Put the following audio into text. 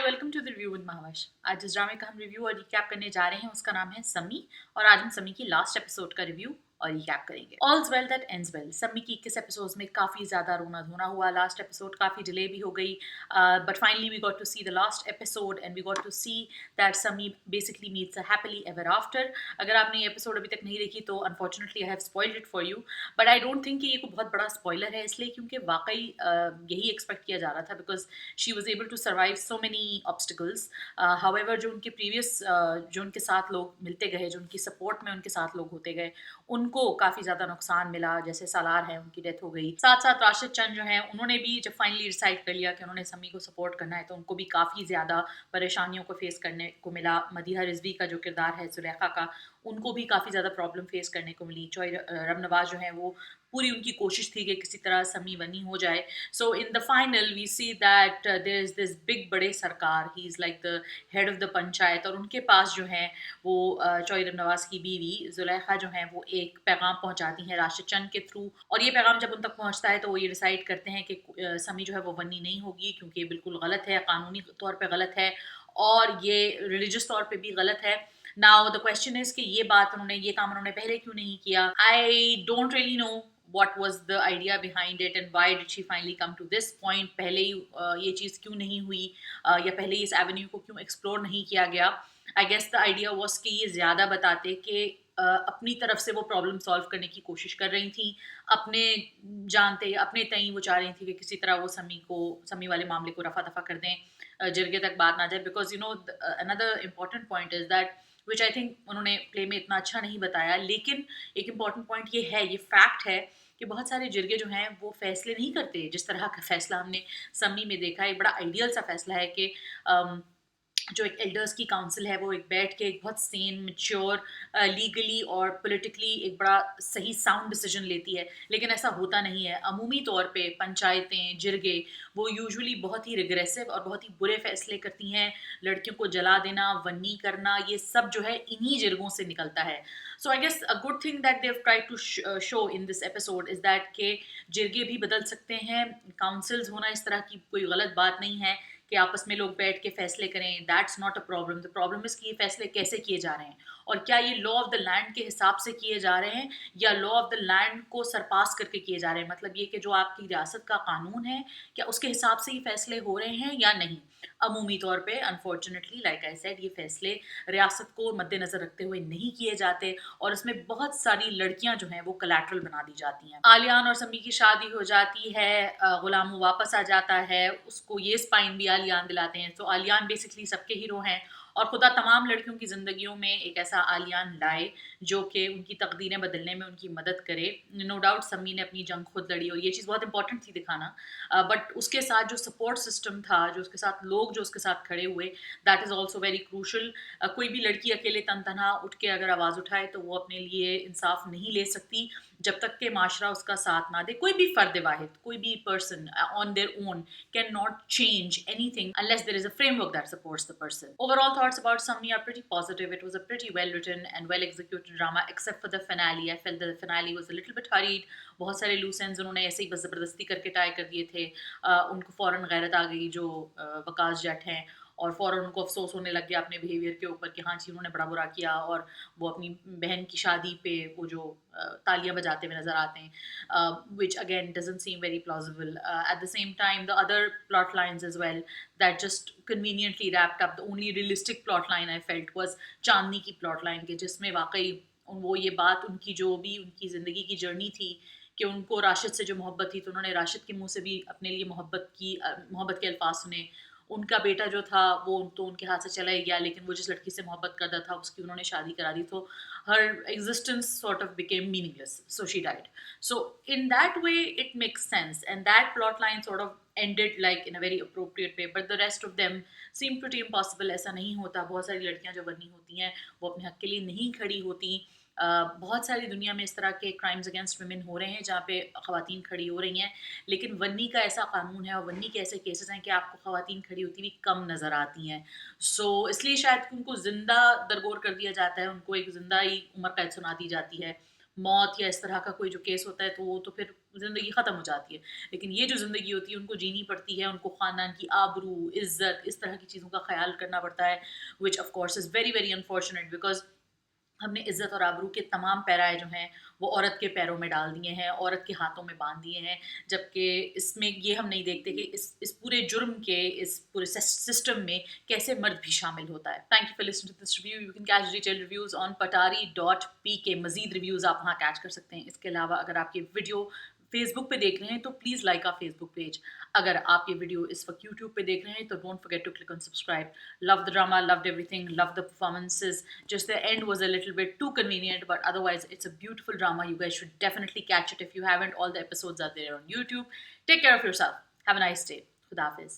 Welcome to the review with Mahwash. आज जिस ड्रामे का हम रिव्यू और रिकैप करने जा रहे हैं उसका नाम है सम्मी। और आज हम सम्मी की लास्ट एपिसोड का रिव्यू और रिकैप करेंगे। ऑल्स वेल दैट एंड्स वेल। सम्मी की 21 एपिसोड्स में काफी ज्यादा रोना धोना हुआ। लास्ट एपिसोड काफी डिले भी हो गई, but finally we got to see the last episode and we got to see that Sammi basically meets a happily ever after. अगर आपने ये एपिसोड अभी तक नहीं देखी तो unfortunately I have spoiled it for you, but I don't think कि ये कोई बहुत बड़ा स्पॉइलर है, इसलिए क्योंकि वाकई यही एक्सपेक्ट किया जा रहा था because she was able to survive so many obstacles. However जो उनके प्रीवियस जो उनके साथ लोग मिलते गए, जो उनकी सपोर्ट में उनके साथ लोग होते गए, उनको काफ़ी ज़्यादा नुकसान मिला। जैसे सालार है, उनकी डेथ हो गई। साथ साथ राशिद चंद जो हैं, उन्होंने भी जब फाइनली डिसाइड कर लिया कि उन्होंने सम्मी को सपोर्ट करना है तो उनको भी काफ़ी ज़्यादा परेशानियों को फेस करने को मिला। मदीहा रिजवी का जो किरदार है जुलेखा का, उनको भी काफ़ी ज़्यादा प्रॉब्लम फेस करने को मिली। चॉय रब नवाज जो है वो पूरी उनकी कोशिश थी कि किसी तरह सम्मी वनी हो जाए। So in the final we see that there is this big बड़े सरकार, he is like the head of the panchayat, और उनके पास जो है वो चौधरी नवाज की बीवी जुलेखा जो है वो एक पैगाम पहुंचाती हैं राशिद चंद के थ्रू। और ये पैगाम जब उन तक पहुंचता है तो वो ये डिसाइड करते हैं कि सम्मी जो है वो वनी नहीं होगी, क्योंकि ये बिल्कुल गलत है, कानूनी तौर पर गलत है और ये रिलीजियस तौर पर भी गलत है। नाउ द क्वेश्चन इज कि ये बात उन्होंने, ये काम उन्होंने पहले क्यों नहीं किया। I don't really know what was the idea behind it and why did she finally come to this point। पहले ही ये चीज़ क्यों नहीं हुई, या पहले ही इस एवेन्यू को क्यों एक्सप्लोर नहीं किया गया। I guess the idea was कि ये ज़्यादा बताते कि अपनी तरफ से वो प्रॉब्लम सॉल्व करने की कोशिश कर रही थी, अपने जानते अपने तई वो चाह रही थी कि किसी तरह वो सम्मी वाले मामले को रफा दफा कर दें, जरगे तक बात ना जाए। Because you know another important point is that which I think उन्होंने प्ले में इतना अच्छा नहीं बताया, लेकिन एक इम्पॉर्टेंट पॉइंट ये है, ये फैक्ट है कि बहुत सारे जिरगे जो हैं वो फैसले नहीं करते जिस तरह का फैसला हमने सम्मी में देखा है। बड़ा आइडियल सा फैसला है कि जो एक एल्डर्स की काउंसिल है वो एक बैठ के एक बहुत सेन मैच्योर लीगली और पॉलिटिकली एक बड़ा सही साउंड डिसीजन लेती है, लेकिन ऐसा होता नहीं है। अमूमी तौर पे पंचायतें, जिरगे वो यूजुअली बहुत ही रिग्रेसिव और बहुत ही बुरे फैसले करती हैं। लड़कियों को जला देना, वन्नी करना, ये सब जो है इन्हीं जिरगों से निकलता है। So I guess a good thing that they try to show in this episode is that के जिरगे भी बदल सकते हैं। काउंसिल्स होना इस तरह की कोई गलत बात नहीं है कि आपस में लोग बैठ के फैसले करें। That's not a problem. The problem is कि ये फैसले कैसे किए जा रहे हैं और क्या ये लॉ ऑफ द लैंड के हिसाब से किए जा रहे हैं या लॉ ऑफ द लैंड को सरपास करके किए जा रहे हैं। मतलब ये कि जो आपकी रियासत का कानून है क्या उसके हिसाब से ही फैसले हो रहे हैं या नहीं। अमूमी तौर पे अनफॉर्चुनेटली लाइक आई सेड, ये फैसले रियासत को मद्देनजर रखते हुए नहीं किए जाते और इसमें बहुत सारी लड़कियां जो हैं वो कलेक्ट्रल बना दी जाती हैं। आलियान और सम्मी की शादी हो जाती है, गुलामू वापस आ जाता है, उसको ये स्पाइन भी आलियान दिलाते हैं। तो आलियान बेसिकली सबके हीरो हैं और खुदा तमाम लड़कियों की ज़िंदगियों में एक ऐसा आलियान लाए जो कि उनकी तकदीरें बदलने में उनकी मदद करे। नो डाउट सम्मी ने अपनी जंग खुद लड़ी और ये चीज़ बहुत इंपॉर्टेंट थी दिखाना, बट उसके साथ जो सपोर्ट सिस्टम था, जो उसके साथ लोग जो उसके साथ खड़े हुए, that is also very crucial. कोई भी लड़की अकेले तन तनहा उठ के अगर आवाज़ उठाए तो वो अपने लिए इंसाफ नहीं ले सकती जब तक के माशरा उसका साथ ना दे। कोई भी फ़र्द वाहिद, कोई भी person on their own can not change anything unless there is a framework that supports the person. Overall thoughts about Sammi are pretty positive. It was a pretty well written and well executed drama except for the finale. I felt the finale was a little bit hurried. बहुत सारे loose ends उन्होंने ऐसे ही बस ज़बरदस्ती करके tie कर दिए थे। उनको फ़ौरन गैरत आ गई जो वकास जट हैं और फ़ौरन उनको अफसोस होने लग गया अपने बिहेवियर के ऊपर कि हाँ जी उन्होंने बड़ा बुरा किया, और वो अपनी बहन की शादी पे वो जो तालियां बजाते हुए नज़र आते हैं, which again doesn't seem very plausible. At the same time, the other plot lines as well that just conveniently wrapped up. The only realistic plot line I felt was चांदनी की plot line के, जिसमें वाकई वो ये बात उनकी जो भी उनकी ज़िंदगी की जर्नी थी कि उनको राशिद से जो मोहब्बत थी तो उन्होंने राशिद के मुंह से भी अपने लिए मोहब्बत के अल्फाज सुने। उनका बेटा जो था वो तो उनके हाथ से चला ही गया, लेकिन वो जिस लड़की से मोहब्बत करता था उसकी उन्होंने शादी करा दी, तो her existence sort of became meaningless, so she died. So in that way it makes sense and that plot line sort of ended like in a very appropriate way, but the rest of them seem pretty impossible. ऐसा नहीं होता। बहुत सारी लड़कियां जो बनी होती हैं वो अपने हक के लिए नहीं खड़ी होती। बहुत सारी दुनिया में इस तरह के क्राइम्स अगेंस्ट वुमेन हो रहे हैं जहाँ पे ख़वातीन खड़ी हो रही हैं, लेकिन वन्नी का ऐसा कानून है और वन्नी के ऐसे केसेस हैं कि आपको ख़वातीन खड़ी होती हुई कम नज़र आती हैं। सो इसलिए शायद उनको ज़िंदा दरगोर कर दिया जाता है, उनको एक ज़िंदा ही उम्र कैद सुना दी जाती है मौत या इस तरह का कोई जो केस होता है तो वो तो फिर ज़िंदगी ख़त्म हो जाती है। लेकिन ये जो ज़िंदगी होती है उनको जीनी पड़ती है, उनको ख़ानदान की आबरू, इज़्ज़त इस तरह की चीज़ों का ख़्याल करना पड़ता है, which of course is very, very unfortunate because हमने इज़्ज़त और आबरू के तमाम पैराए जो हैं, वो औरत के पैरों में डाल दिए हैं, औरत के हाथों में बाँध दिए हैं। जबकि इसमें ये हम नहीं देखते कि इस पूरे जुर्म के, इस पूरे सिस्टम में कैसे मर्द भी शामिल होता है। Thank you for listening to this review. You can catch detailed reviews on patari.pk। मज़ीद रिव्यूज़ आप वहाँ कैच कर सकते हैं। इसके अलावा अगर आप ये वीडियो फेसबुक पे देख रहे हैं तो please like our Facebook page. अगर आप ये वीडियो इस वक़्त यूट्यूब पे देख रहे हैं तो don't forget to click on subscribe. Love the drama, loved everything, loved the performances. Just the end was a little bit too convenient, but otherwise, it's a beautiful drama. You guys should definitely catch it if you haven't. All the episodes are there on YouTube. Take care of yourself. Have a nice day. Khuda Hafiz.